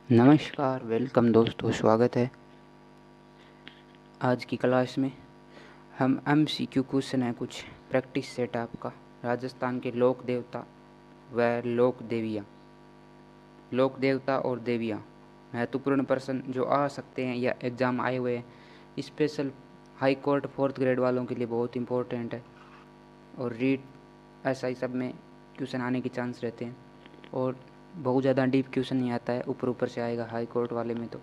नमस्कार, वेलकम दोस्तों, स्वागत है। आज की क्लास में हम MCQ क्वेश्चन है कुछ प्रैक्टिस सेट आपका। राजस्थान के लोक देवता व लोक देवियाँ। लोक देवता और देवियाँ महत्वपूर्ण प्रश्न जो आ सकते हैं या एग्ज़ाम आए हुए हैं। Special high court 4th grade वालों के लिए बहुत इंपॉर्टेंट है और रीट ऐसा ही सब में क्वेश्चन आने के चांस रहते हैं और बहुत ज़्यादा डीप क्वेश्चन नहीं आता है, ऊपर ऊपर से आएगा हाई कोर्ट वाले में तो।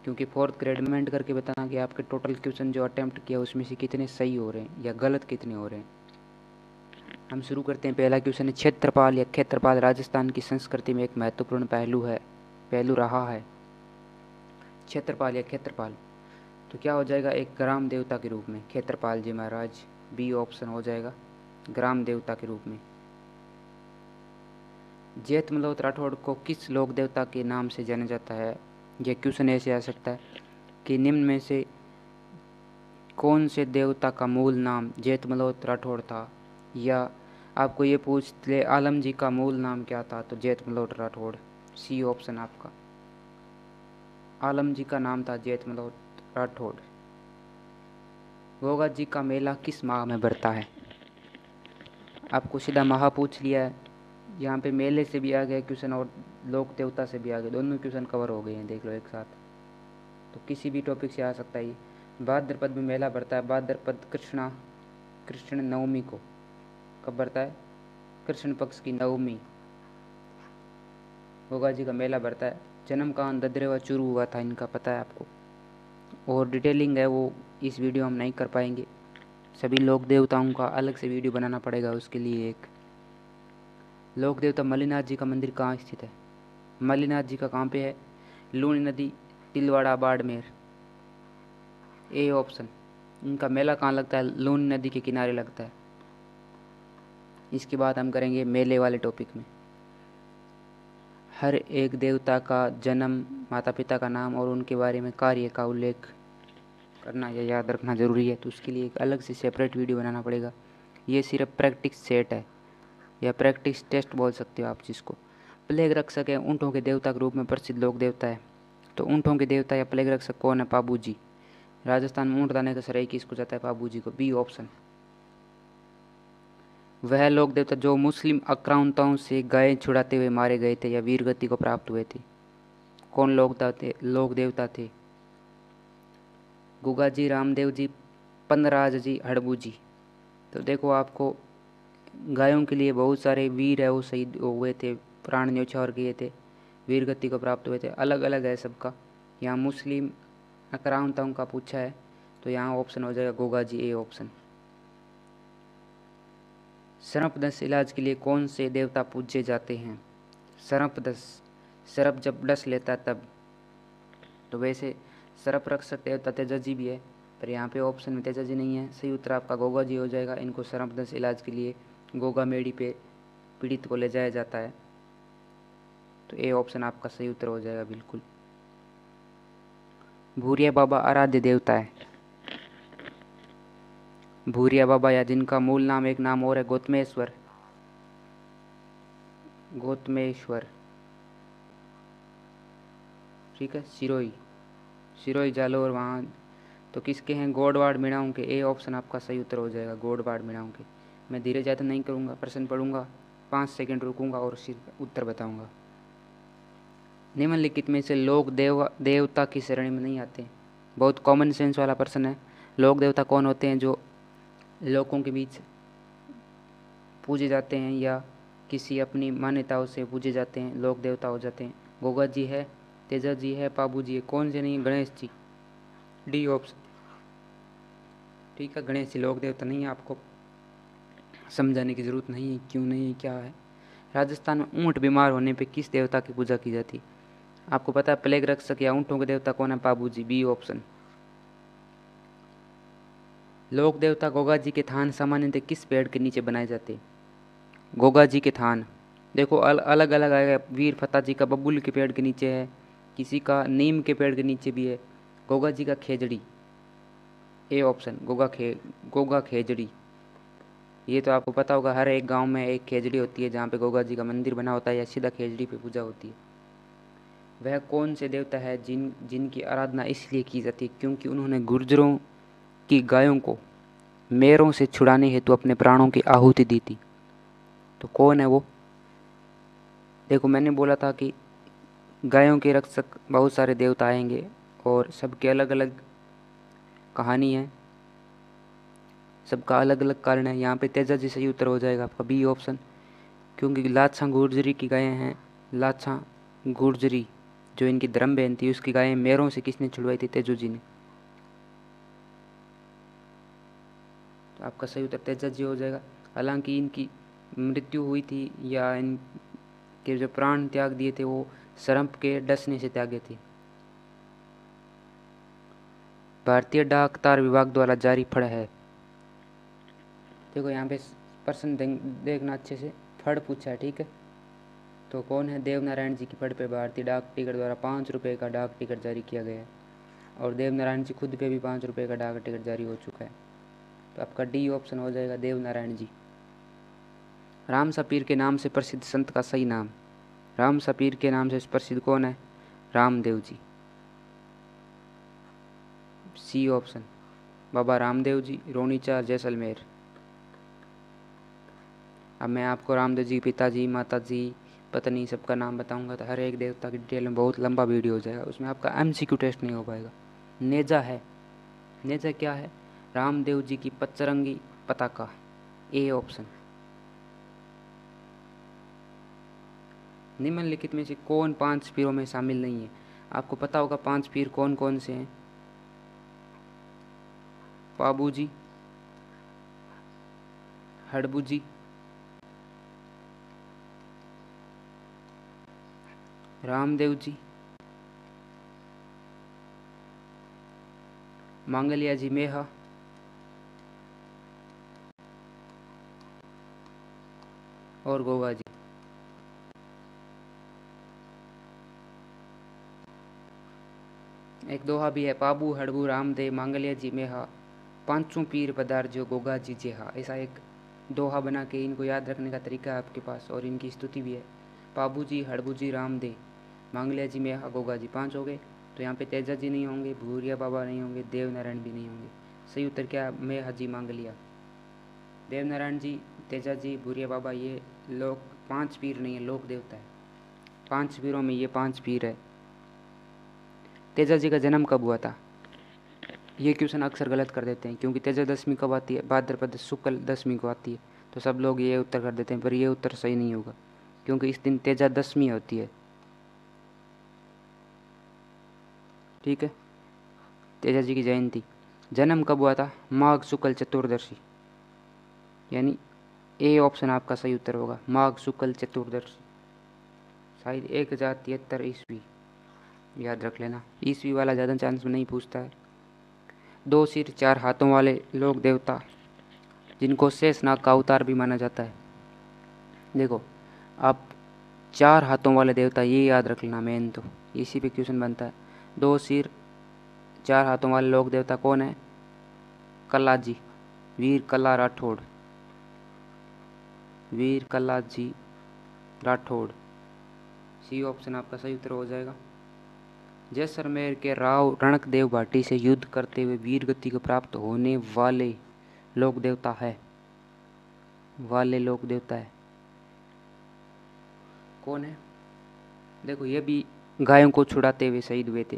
क्योंकि 4th ग्रेड में कमेंट करके बताना कि आपके टोटल क्वेश्चन जो अटेम्प्ट किया उसमें से कितने सही हो रहे हैं या गलत कितने हो रहे हैं। हम शुरू करते हैं। पहला क्वेश्चन है, क्षेत्रपाल या क्षेत्रपाल राजस्थान की संस्कृति में एक महत्वपूर्ण पहलू रहा है। क्षेत्रपाल या क्षेत्रपाल तो क्या हो जाएगा, एक ग्राम देवता के रूप में क्षेत्रपाल जी महाराज। बी ऑप्शन हो जाएगा, ग्राम देवता के रूप में। जेठ मल्होत्र राठौड़ को किस लोक देवता के नाम से जाना जाता है। यह क्वेश्चन ऐसे आ सकता है कि निम्न में से कौन से देवता का मूल नाम जेठ मल्होत्र राठौड़ था, या आपको ये पूछ ले आलम जी का मूल नाम क्या था, तो जेठ मल्होत्र राठौड़। सी ऑप्शन आपका, आलम जी का नाम था जेठ मल्होत्र राठौड़। गोगा जी का मेला किस माह में बढ़ता है। आपको सीधा माह पूछ लिया है। यहाँ पे मेले से भी आ गया क्वेश्चन और लोक देवता से भी आ गए, दोनों क्वेश्चन कवर हो गए हैं, देख लो एक साथ। तो किसी भी टॉपिक से आ सकता है ये। भाद्रपद में मेला बढ़ता है। भाद्रपद कृष्ण नवमी को कब बढ़ता है, कृष्ण पक्ष की नवमी गोगा जी का मेला बढ़ता है। जन्म कहाँ ददरेवा चूरू हुआ था इनका, पता है आपको। और डिटेलिंग है वो इस वीडियो हम नहीं कर पाएंगे, सभी लोक देवताओं का अलग से वीडियो बनाना पड़ेगा उसके लिए एक। लोक देवता मल्लीनाथ जी का मंदिर कहाँ स्थित है। मल्लीनाथ जी का कहाँ पे है, लूनी नदी, तिलवाड़ा, बाड़मेर। A option. इनका मेला कहाँ लगता है, लूनी नदी के किनारे लगता है। इसके बाद हम करेंगे मेले वाले टॉपिक में। हर एक देवता का जन्म, माता पिता का नाम और उनके बारे में कार्य का उल्लेख करना या याद रखना ज़रूरी है, तो उसके लिए एक अलग से सेपरेट वीडियो बनाना पड़ेगा। ये सिर्फ प्रैक्टिस सेट है या प्रैक्टिस टेस्ट बोल सकते हो आप जिसको। प्लेग रक्षक है ऊँटों के देवता के रूप में प्रसिद्ध लोक देवता है। तो ऊँटों के देवता या प्लेग रक्षक कौन है, पाबू जी। राजस्थान में ऊँट दाने का श्रेय किसको जाता है, पाबू जी को। B option. वह लोक देवता जो मुस्लिम आक्रांताओं से गायें छुड़ाते हुए मारे गए थे या वीर गति को प्राप्त हुए थे, कौन लोक देवता थे। गुगा जी, रामदेव जी, पंदराज जी, हड़बू जी। तो देखो आपको गायों के लिए बहुत सारे वीर है वो शहीद हुए थे, प्राण न्यौछावर किए थे, वीर गति को प्राप्त हुए थे, अलग अलग है सबका। यहाँ मुस्लिम आक्रांताओं का पूछा है तो यहाँ ऑप्शन हो जाएगा गोगा जी, ए ऑप्शन। सर्पदंश इलाज के लिए कौन से देवता पूजे जाते हैं। सर्पदंश, सर्प जब डस लेता है तब। तो वैसे सर्प रक्षक देवता तेजा जी भी है, पर यहाँ पे ऑप्शन में तेजा जी नहीं है। सही उत्तर आपका गोगा जी हो जाएगा। इनको सर्पदंश इलाज के लिए गोगा मेडी पे पीड़ित को ले जाया जाता है। तो ए ऑप्शन आपका सही उत्तर हो जाएगा बिल्कुल। भूरिया बाबा आराध्य देवता है। भूरिया बाबा या जिनका मूल नाम एक नाम और है गौतमेश्वर, गौतमेश्वर, ठीक है। सिरोही जालोर वहाँ तो किसके हैं, गोडवाड़ मीणाओं के। ए ऑप्शन आपका सही उत्तर हो जाएगा, गोडवाड़ मीणाओं के। मैं धीरे ज़्यादा नहीं करूँगा, प्रश्न पढ़ूंगा, 5 सेकंड रुकूंगा और सिर्फ उत्तर बताऊंगा। निम्नलिखित में से लोक देवता की श्रेणी में नहीं आते। बहुत कॉमन सेंस वाला प्रश्न है। लोक देवता कौन होते हैं जो लोगों के बीच पूजे जाते हैं या किसी अपनी मान्यताओं से पूजे जाते हैं, लोक देवता हो जाते हैं। गोगा जी है, तेजा जी है, पाबू जी है, कौन से नहीं, गणेश जी। डी ऑप्शन, ठीक है। गणेश जी लोक देवता नहीं है, आपको समझाने की ज़रूरत नहीं है क्यों नहीं है क्या है। राजस्थान में ऊँट बीमार होने पे किस देवता की पूजा की जाती है। आपको पता है प्लेग रक्षक या ऊँटों के देवता कौन है, पाबू जी। B option. लोक देवता गोगा जी के थान सामान्यतः किस पेड़ के नीचे बनाए जाते हैं। गोगा जी के थान देखो अलग अलग आएगा। वीर फतेह जी का बबूल के पेड़ के नीचे है, किसी का नीम के पेड़ के नीचे भी है। गोगा जी का खेजड़ी, ए ऑप्शन, गोगा खेजड़ी। ये तो आपको पता होगा, हर एक गांव में एक खेजड़ी होती है जहाँ पे गोगा जी का मंदिर बना होता है या सीधा खेजड़ी पे पूजा होती है। वह कौन से देवता है जिनकी आराधना इसलिए की जाती है क्योंकि उन्होंने गुर्जरों की गायों को मेरों से छुड़ाने हेतु अपने प्राणों की आहुति दी थी। तो कौन है वो? देखो, मैंने बोला था कि गायों के रक्षक बहुत सारे देवता आएंगे और सबके अलग अलग कहानी है, सबका अलग अलग कारण है। यहाँ पे तेजा जी सही उत्तर हो जाएगा आपका बी ऑप्शन, क्योंकि लाछा गुर्जरी की गायें हैं। लाछा गुर्जरी जो इनकी धर्म बहन थी, उसकी गायें मेरों से किसने छुड़वाई थी? तेजू जी ने। तो आपका सही उत्तर तेजा जी हो जाएगा। हालांकि इनकी मृत्यु हुई थी या इनके जो प्राण त्याग दिए थे वो सर्प के डसने से त्यागे थे। भारतीय डाक तार विभाग द्वारा जारी फड़ है। देखो, यहाँ पे प्रश्न देखना अच्छे से, फड़ पूछा है, ठीक है। तो कौन है? देवनारायण जी की फड़ पे भारतीय डाक टिकट द्वारा 5 रुपये का डाक टिकट जारी किया गया है और देवनारायण जी खुद पे भी 5 रुपये का डाक टिकट जारी हो चुका है। तो आपका डी ऑप्शन हो जाएगा देवनारायण जी। राम सपीर के नाम से प्रसिद्ध संत का सही नाम? राम सपीर के नाम से प्रसिद्ध कौन है? रामदेव जी। C option, Baba Ramdev ji, रोनीचा, Jaisalmer. अब मैं आपको रामदेव जी पिताजी, माताजी, पत्नी सबका नाम बताऊंगा तो हर एक देवता की डिटेल में बहुत लंबा वीडियो हो जाएगा, उसमें आपका एमसीक्यू टेस्ट नहीं हो पाएगा। नेजा है। नेजा क्या है? रामदेव जी की पचरंगी पताका। A option. निम्नलिखित में से कौन 5 पीरों में शामिल नहीं है? आपको पता होगा 5 पीर कौन कौन से हैं। पाबू जी, हड़बू जी, रामदेव जी, मांगलिया जी मेहा, और गोगा जी। एक दोहा भी है, पाबू हड़बू रामदेव मांगलिया जी मेहा, पांचों पीर पदार जो गोगा जी जेहा। ऐसा एक दोहा बना के इनको याद रखने का तरीका है आपके पास, और इनकी स्तुति भी है। पाबू जी, हड़बू जी, रामदेव, मांगलिया जी मेहा, गोगा जी, 5 हो गए। तो यहाँ पे तेजा जी नहीं होंगे, भूरिया बाबा नहीं होंगे, देवनारायण भी नहीं होंगे। सही उत्तर क्या है? मेहा जी, मांगलिया। देवनारायण जी, तेजा जी, भूरिया बाबा ये लोग 5 पीर नहीं है, लोक देवता है। 5 पीरों में ये 5 पीर है। तेजा जी का जन्म कब हुआ था? ये क्वेश्चन अक्सर गलत कर देते हैं, क्योंकि तेजा दशमी कब आती है? भाद्रपद शुक्ल दशमी को आती है। तो सब लोग ये उत्तर कर देते हैं, पर ये उत्तर सही नहीं होगा, क्योंकि इस दिन तेजा दशमी होती है। ठीक है, तेजा जी की जयंती। जन्म कब हुआ था? माघ शुक्ल चतुर्दशी, यानी ए ऑप्शन आपका सही उत्तर होगा, माघ शुक्ल चतुर्दशी। शायद 1073 ईस्वी, याद रख लेना। ईस्वी वाला ज़्यादा चांस में नहीं पूछता है। 2 सिर 4 हाथों वाले लोक देवता जिनको शेषनाग का अवतार भी माना जाता है। देखो, आप 4 हाथों वाले देवता ये याद रख लेना, मेन तो इसी पे क्वेश्चन बनता है। 2 सिर 4 हाथों वाले लोक देवता कौन है? कल्ला जी, वीर कल्ला राठौड़, वीर कल्ला जी राठौड़। सी ऑप्शन आपका सही उत्तर हो जाएगा। जैसलमेर के राव रणकदेव भाटी से युद्ध करते हुए वीर गति को प्राप्त होने वाले लोक देवता है, वाले लोक देवता है कौन है? देखो, ये भी गायों को छुड़ाते हुए शहीद हुए थे।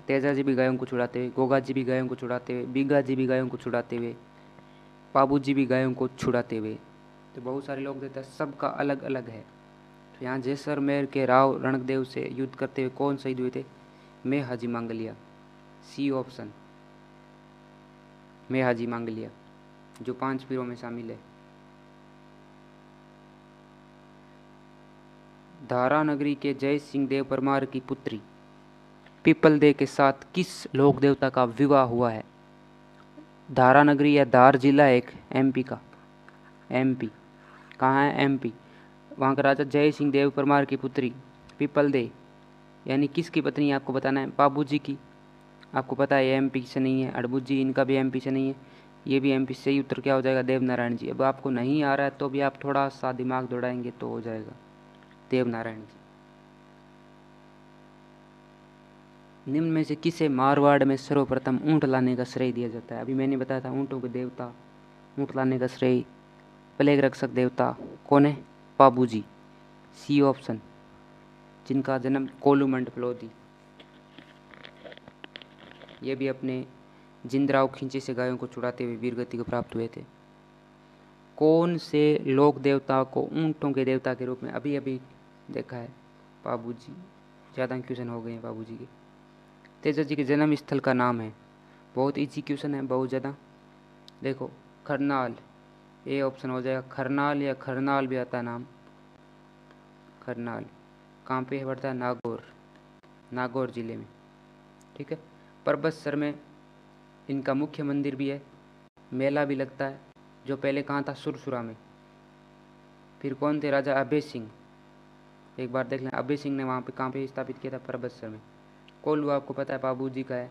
तेजा जी भी गायों को छुड़ाते हुए, गोगा जी भी गायों को छुड़ाते हुए, बीगा जी भी गायों को छुड़ाते हुए, पाबू जी भी गायों को छुड़ाते हुए। तो बहुत सारे लोग देवता सबका अलग अलग है। तो यहाँ जैसलमेर के राव रणकदेव से युद्ध करते हुए कौन शहीद हुए थे? मैं हाजी मांगलिया। सी ऑप्शन, मैं हाजी मांगलिया, जो 5 पीरों में शामिल है। धारा नगरी के जय सिंह देव परमार की पुत्री पीपल दे के साथ किस लोक देवता का विवाह हुआ है? धारा नगरी या धार जिला एक एमपी का, एमपी कहाँ है? एमपी। वहाँ का राजा जय सिंह देव परमार की पुत्री पीपल दे, यानी किसकी पत्नी है आपको बताना है? बाबू जी की। आपको पता है ये एमपी से नहीं है। अड़बू जी, इनका भी एमपी से नहीं है, ये भी एमपी से। सही उत्तर क्या हो जाएगा? देवनारायण जी। अब आपको नहीं आ रहा है तो भी आप थोड़ा सा दिमाग दौड़ाएंगे तो हो जाएगा, देवनारायण जी। निम्न में से किसे मारवाड़ में सर्वप्रथम ऊँट लाने का श्रेय दिया जाता है? अभी मैंने बताया था ऊँटों के देवता, ऊँट लाने का श्रेय प्लेग रक्षक देवता कौन है? पाबूजी। C option. जिनका जन्म कोलूमंडल लोधी, ये भी अपने जिंदराव खिंचे से गायों को छुड़ाते हुए वीरगति को प्राप्त हुए थे। कौन से लोक देवता को ऊँटों के देवता के रूप में अभी अभी देखा है? पाबूजी। ज़्यादा क्वेश्चन हो गए हैं बाबूजी के। तेजा जी के जन्म स्थल का नाम है? बहुत इजी क्वेश्चन है, बहुत ज़्यादा। देखो खरनाल, ए ऑप्शन हो जाएगा। खरनाल या खरनाल भी आता है नाम, खरनाल। कहाँ पे पड़ता है? नागौर, नागौर जिले में। ठीक है। परबतसर में इनका मुख्य मंदिर भी है, मेला भी लगता है, जो पहले कहाँ था? सुरसुरा में। फिर कौन थे? राजा अभय सिंह। एक बार देख लें, अभय सिंह ने वहाँ पे कहाँ पे स्थापित किया था? परबतसर में। कोल्लू आपको पता है बाबू जी का है।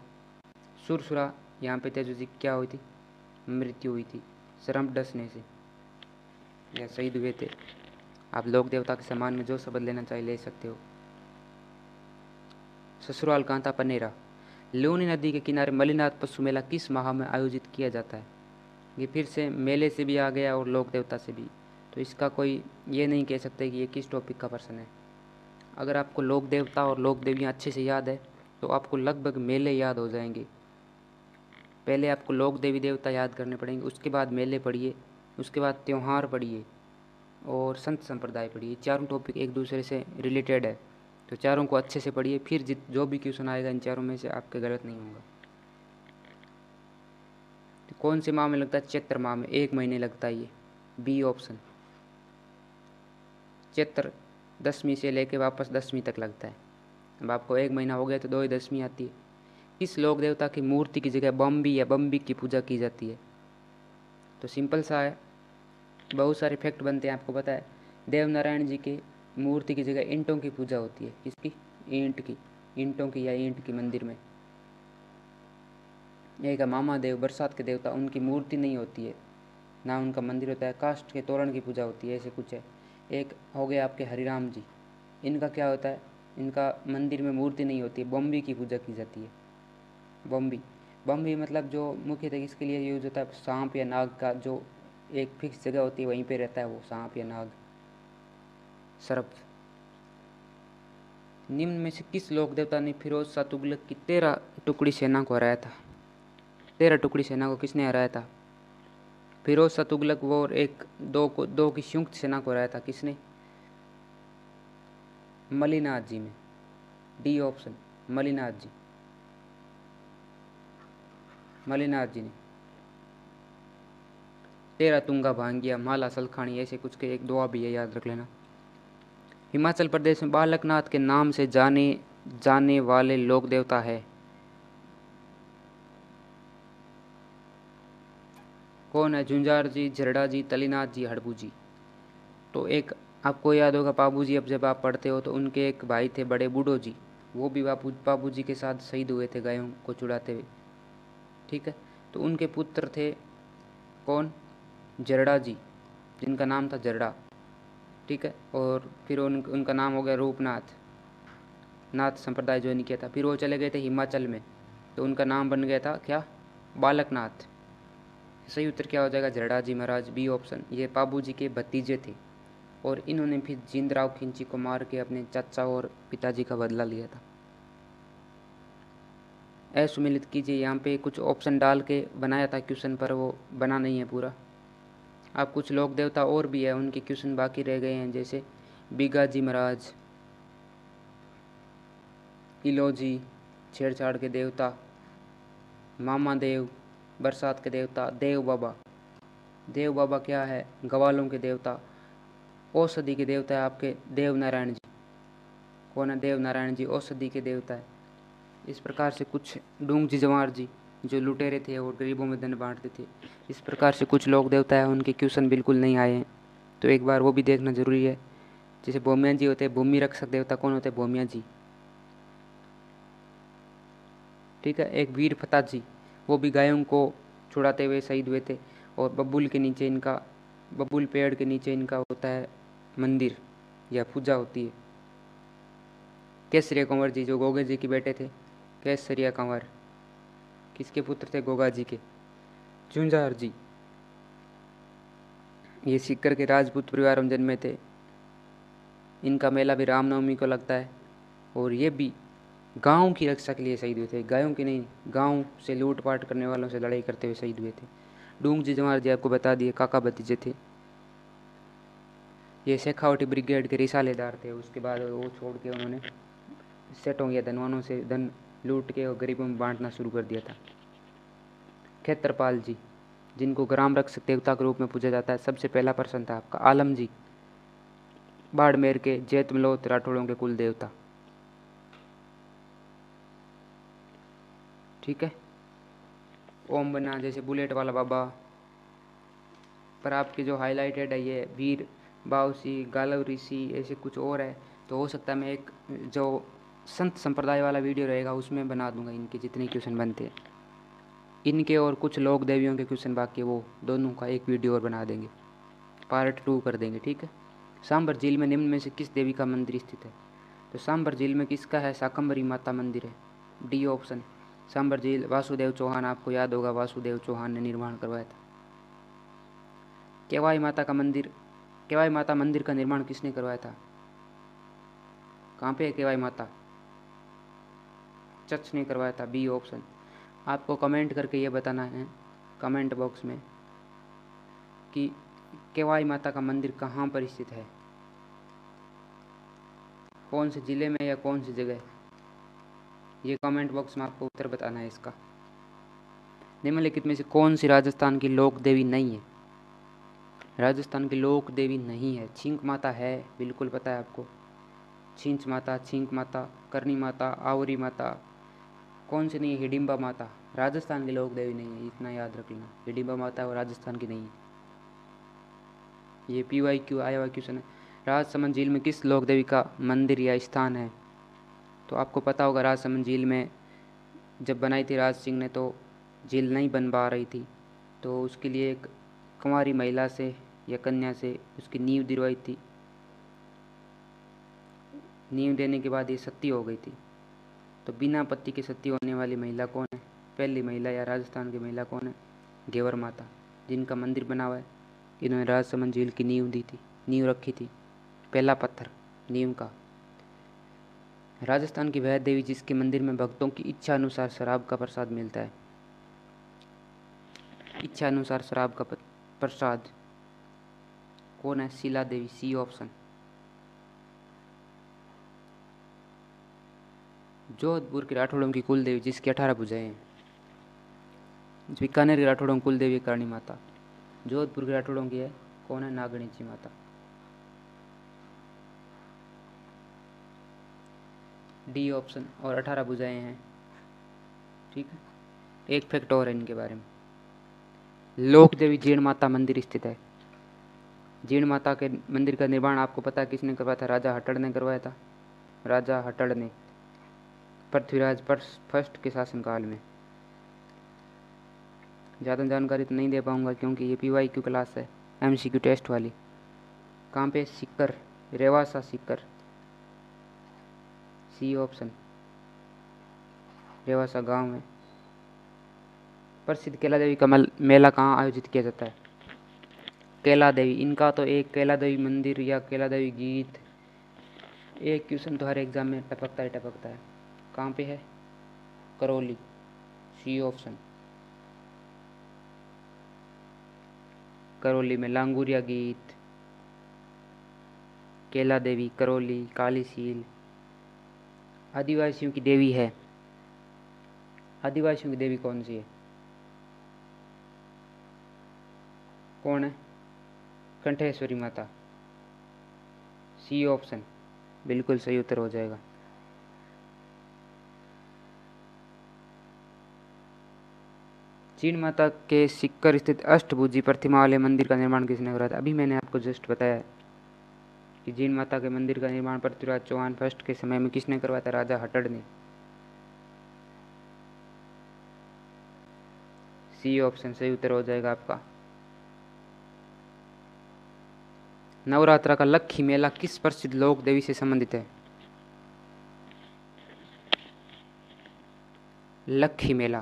सुरसुरा, यहाँ पे तेजू जी क्या हुई थी? मृत्यु हुई थी शर्म डसने से, या शहीद हुए थे। आप लोक देवता के सम्मान में जो शब्द लेना चाहिए ले सकते हो। ससुराल कहाँ था? पनेरा। लूनी नदी के किनारे मलिनाथ पशु मेला किस माह में आयोजित किया जाता है? ये फिर से मेले से भी आ गया और लोक देवता से भी, तो इसका कोई ये नहीं कह सकते कि ये किस टॉपिक का प्रश्न है। अगर आपको लोक देवता और लोक देवियाँ अच्छे से याद है तो आपको लगभग मेले याद हो जाएंगे। पहले आपको लोक देवी देवता याद करने पड़ेंगे, उसके बाद मेले पढ़िए, उसके बाद त्यौहार पढ़िए और संत संप्रदाय पढ़िए। चारों टॉपिक एक दूसरे से रिलेटेड है, तो चारों को अच्छे से पढ़िए। फिर जो भी क्वेश्चन आएगा इन चारों में से आपके गलत नहीं होगा। तो कौन से माह में लगता है? चैत्र माह में, 1 महीने लगता है ये, बी ऑप्शन। चैत्र 10वीं से लेके वापस 10वीं तक लगता है। अब आपको 1 महीना हो गया तो 2 10वीं आती है। किस लोक देवता की मूर्ति की जगह बम्बी या बम्बी की पूजा की जाती है? तो सिंपल सा है, बहुत सारे फैक्ट बनते हैं, आपको पता है। देव नारायण जी की मूर्ति की जगह ईंटों की पूजा होती है। किसकी? ईंट की, ईंटों की या ईंट की मंदिर में। एक मामा देव, बरसात के देवता, उनकी मूर्ति नहीं होती है, ना उनका मंदिर होता है, काष्ठ के तोरण की पूजा होती है, ऐसे कुछ है। एक हो गए आपके हरिराम जी, इनका क्या होता है? इनका मंदिर में मूर्ति नहीं होती है, बम्बी की पूजा की जाती है। बम्बी, बम्बी मतलब जो मुख्यतः किसके लिए यूज होता है? सांप या नाग का जो एक फिक्स जगह होती है वहीं पे रहता है वो सांप या नाग, सर्प। निम्न में से किस लोक देवता ने फिरोज शाह तुगलक की 13 टुकड़ी सेना को हराया था? 13 टुकड़ी सेना को किसने हराया था? फिरोज शाह तुगलक वो और एक दो की संयुक्त सेना को हराया था। किसने? मलिनाथ जी में, डी ऑप्शन। मलिनाथ जी, मलिनाथ जी ने। 13 तुंगा भांगिया, माला सलखानी, ऐसे कुछ के एक दुआ भी है, याद रख लेना। हिमाचल प्रदेश में बालकनाथ के नाम से जाने जाने वाले लोक देवता है? कौन है? झुंझार जी, झरड़ा जी, तलीनाथ जी, हड़बू जी। तो एक आपको याद होगा पाबू जी, अब जब आप पढ़ते हो तो उनके एक भाई थे बड़े बूढ़ो जी, वो भी पाबू जी के साथ शहीद हुए थे गायों को छुड़ाते हुए। ठीक है। तो उनके पुत्र थे कौन? जरड़ा जी, जिनका नाम था जरड़ा। ठीक है। और फिर उनका नाम हो गया रूपनाथ, नाथ संप्रदाय ज्वाइन किया था। फिर वो चले गए थे हिमाचल में, तो उनका नाम बन गया था क्या? बालकनाथ। सही उत्तर क्या हो जाएगा? जरड़ा जी महाराज, बी ऑप्शन। ये पाबू जी के भतीजे थे और इन्होंने फिर जिंदराव खिंची को मार के अपने चाचा और पिताजी का बदला लिया था। असुमिलित कीजिए, यहाँ पे कुछ ऑप्शन डाल के बनाया था क्वेश्चन, पर वो बना नहीं है पूरा। आप कुछ लोक देवता और भी है, उनके क्वेश्चन बाकी रह गए हैं, जैसे बीगा जी महाराज, इलोजी, छेड़छाड़ के देवता, मामा देव, बरसात के देवता, देव बाबा। देव बाबा क्या है? गवालों के देवता। औषधि के देवता है आपके देव नारायण जी। कौन है? देव नारायण जी औषधि के देवता है। इस प्रकार से कुछ डूंग जी जवार जी, जो लुटेरे थे और गरीबों में धन बांटते थे, इस प्रकार से कुछ लोक देवता है, उनके क्वेश्चन बिल्कुल नहीं आए हैं, तो एक बार वो भी देखना जरूरी है। जैसे भूमिया जी होते हैं, भूमि रक्षक देवता कौन होते हैं? भूमिया जी। ठीक है। एक वीर फता जी, वो भी गायों को छुड़ाते हुए शहीद हुए थे, और बबूल के नीचे इनका, बबूल पेड़ के नीचे इनका होता है मंदिर या पूजा होती है। केसरिया कुंवर जी, जो गोगे जी के बेटे थे, केसरिया कंवर किसके पुत्र थे? गोगा जी के। झुंझार जी ये सीकर के राजपूत परिवार में जन्मे थे। इनका मेला भी रामनवमी को लगता है और ये भी गांव की रक्षा के लिए शहीद हुए थे, गायों की नहीं, गांव से लूटपाट करने वालों से लड़ाई करते हुए शहीद हुए थे। डूंग जी जवाहर जी आपको बता दिए काका भतीजे थे। ये शेखावटी ब्रिगेड के रिसालेदार थे। उसके बाद वो छोड़ के उन्होंने सेठों या धनवानों से धन लूट के और गरीबों में बांटना शुरू कर दिया था। खेत्रपाल जी जिनको ग्राम रक्षक देवता के रूप में पूजा जाता है, सबसे पहला पर्सन था आपका। आलम जी बाड़मेर के जैतमलोत राठौड़ों के कुल देवता। ठीक है। ओम बना जैसे बुलेट वाला बाबा। पर आपके जो हाईलाइटेड है ये वीर बावसी गालव ऋषि ऐसे कुछ और है, तो हो सकता है मैं एक जो संत संप्रदाय वाला वीडियो रहेगा उसमें बना दूंगा इनके जितने क्वेश्चन बनते हैं। इनके और कुछ लोक देवियों के क्वेश्चन बाकी वो दोनों का एक वीडियो और बना देंगे, पार्ट 2 कर देंगे। ठीक है। सांबर झील में निम्न में से किस देवी का मंदिर स्थित है? तो सांबर झील में किसका है? शाकंभरी माता मंदिर है, डी ऑप्शन। सांबर झील वासुदेव चौहान, आपको याद होगा वासुदेव चौहान ने निर्माण करवाया था। केवाई माता का मंदिर, केवाई माता मंदिर का निर्माण किसने करवाया था? कहाँ पे है केवाई माता? चच ने करवाया था, बी ऑप्शन। आपको कमेंट करके ये बताना है कमेंट बॉक्स में कि केवाई माता का मंदिर कहाँ पर स्थित है, कौन से जिले में या कौन सी जगह। ये कमेंट बॉक्स में आपको उत्तर बताना है इसका। निम्नलिखित में से कौन सी राजस्थान की लोक देवी नहीं है? राजस्थान की लोक देवी नहीं है। छिंक माता है, बिल्कुल पता है आपको। छिंच माता, छिंक माता, करनी माता, आवरी माता, कौन सी नहीं है? हिडिंबा माता राजस्थान की लोक देवी नहीं है, इतना याद रख लेना। हिडिंबा माता और राजस्थान की नहीं है। ये PYQ आया हुआ क्वेश्चन है। राजसमंद झील में किस लोक देवी का मंदिर या स्थान है? तो आपको पता होगा राजसमंद झील में जब बनाई थी राज सिंह ने तो झील नहीं बन पा रही थी, तो उसके लिए एक कुंवारी महिला से या कन्या से उसकी नींव दिलवाई थी। नींव देने के बाद ये सती हो गई थी। तो बिना पति के सती होने वाली महिला कौन है? पहली महिला या राजस्थान की महिला कौन है? घेवर माता, जिनका मंदिर बना हुआ है। इन्होंने राजसमंद झील की नींव दी थी, नींव रखी थी, पहला पत्थर नींव का। राजस्थान की वह देवी जिसके मंदिर में भक्तों की इच्छा अनुसार शराब का प्रसाद मिलता है। इच्छा अनुसार शराब का प्रसाद कौन है? शीला देवी, सी ऑप्शन। जोधपुर के राठौड़ों की कुल देवी जिसकी 18 भुजाएं हैं। बीकानेर के राठौड़ों की कुल देवी करणी माता। जोधपुर के राठौड़ों की है कौन है? नागणीची माता। D option. और 18 भुजाएं हैं। ठीक है। एक फैक्ट और है इनके बारे में। लोक देवी जीण माता मंदिर स्थित है। जीण माता के मंदिर का निर्माण आपको पता है किसने करवाया था? राजा हट्टड़ ने करवाया था। राजा हट्टड़ ने पृथ्वीराज फर्स्ट के शासनकाल में। ज़्यादा जानकारी तो नहीं दे पाऊंगा क्योंकि ये PYQ क्लास है, MCQ टेस्ट वाली। कहाँ पे? Sikar, Rewasa Sikar, C option. रेवासा गांव है। प्रसिद्ध कैला देवी का मेला कहाँ आयोजित किया जाता है? कैला देवी। इनका तो एक कैला देवी मंदिर या कैला देवी गीत, एक क्वेश्चन तो हर एग्जाम में टपकता ही टपकता है। कहाँ पे है? Karauli, C option. करौली में लांगुरिया गीत, कैला देवी, करौली, कालीसील आदिवासियों की देवी है। आदिवासियों की देवी कौन सी है? कौन है? कंठेश्वरी माता, सी ऑप्शन बिल्कुल सही उत्तर हो जाएगा। चीन माता के सिक्कर स्थित अष्टभुजी प्रतिमा वाले मंदिर का निर्माण किसने कराया था? अभी मैंने आपको जस्ट बताया कि जीण माता के मंदिर का निर्माण पृथ्वीराज चौहान फर्स्ट के समय में किसने करवाया था? राजा हट्टड़ ने। सी ऑप्शन सही उत्तर हो जाएगा आपका। नवरात्रा का लक्खी मेला किस प्रसिद्ध लोक देवी से संबंधित है? लक्खी मेला।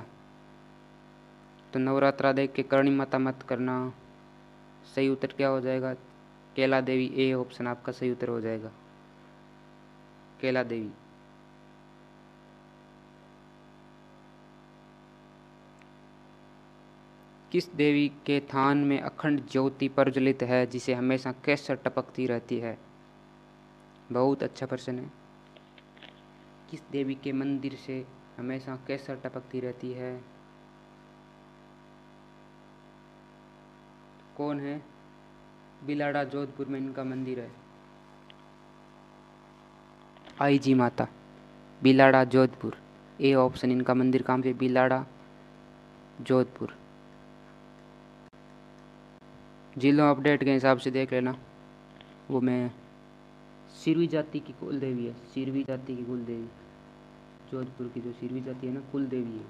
तो नवरात्रा देख के करणी माता मत करना। सही उत्तर क्या हो जाएगा? कैला देवी। ए ऑप्शन आपका सही उत्तर हो जाएगा, कैला देवी। किस देवी के थान में अखंड ज्योति प्रज्वलित है जिसे हमेशा केसर टपकती रहती है? बहुत अच्छा प्रश्न है। किस देवी के मंदिर से हमेशा केसर टपकती रहती है? कौन है? बिलाड़ा जोधपुर में इनका मंदिर है। आई जी माता, बिलाड़ा जोधपुर। ए ऑप्शन इनका मंदिर कहाँ पे? बिलाड़ा जोधपुर। जिलों अपडेट के हिसाब से देख लेना। वो मैं सिरवी जाति की कुल देवी है, सिरवी जाति की कुल देवी। जोधपुर की जो सिरवी जाति है ना, कुल देवी है।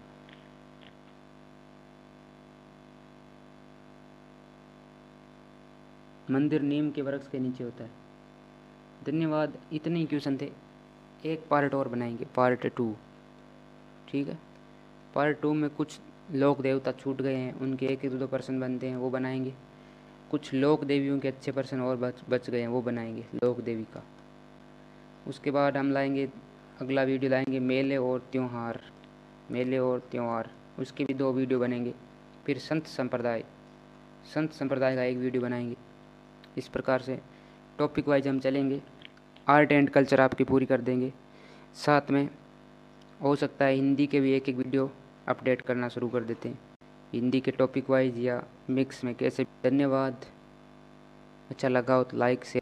मंदिर नीम के वृक्ष के नीचे होता है। धन्यवाद। इतने ही क्वेश्चन थे, एक पार्ट और बनाएंगे, पार्ट 2। ठीक है, पार्ट 2 में कुछ लोक देवता छूट गए हैं, उनके एक दो पर्सन बनते हैं, वो बनाएंगे। कुछ लोक देवियों के अच्छे पर्सन और बच गए हैं, वो बनाएंगे लोक देवी का। उसके बाद हम लाएंगे, अगला वीडियो लाएंगे मेले और त्यौहार। मेले और त्यौहार, उसके भी 2 वीडियो बनेंगे। फिर संत संप्रदाय का एक वीडियो बनाएंगे। इस प्रकार से टॉपिक वाइज हम चलेंगे। आर्ट एंड कल्चर आपकी पूरी कर देंगे। साथ में हो सकता है हिंदी के भी एक वीडियो अपडेट करना शुरू कर देते हैं, हिंदी के टॉपिक वाइज या मिक्स में, कैसे। धन्यवाद। अच्छा लगा हो तो लाइक से